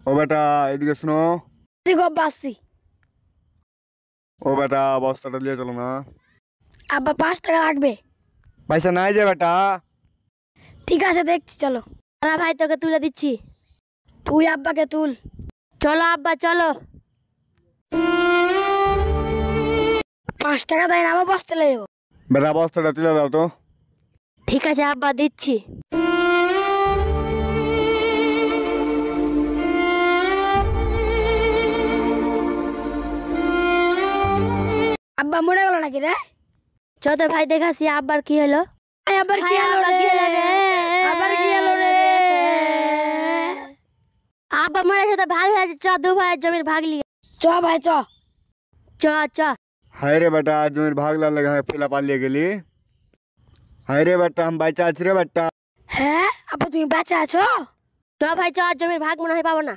ও বেটা এদিকে শোনো। বাসি ও বেটা বস্তাটা নিয়ে চলো না। আব্বা 5 টাকা লাগবে। পয়সা নাই যে বেটা। ঠিক আছে দেখছি চলো। না ভাই তোকে তুলে দিচ্ছি। তুই আব্বাকে তুল। চলো আব্বা চলো। 5 টাকা দেয় না, আবার বসতে লেবো। বেটা বস্তাটা তুলে দাও তো। ঠিক আছে আব্বা দিচ্ছি। আব্বা মরে গেল নাকি রে? চল ভাই দেখাছি আব্বার কি হলো। আবার কি হলো আব্বা কি হলো রে? রে? আবার কি হলো রে? আব্বা মরে গেছে তো ভালো হয়েছে, চ দু ভাইয়ের জমির ভাগ লিয়ে। চ ভাই চ। চ চ। हाय रे बेटा जमीन भाग ला लगा है फैला पालिए के लिए। हाय रे बेटा हम बाई चाच रे बेटा। হ্যাঁ আব্বা তুমি বাঁচা আছো? চ ভাই চ, জমির ভাগ মনে হয় পাবো না।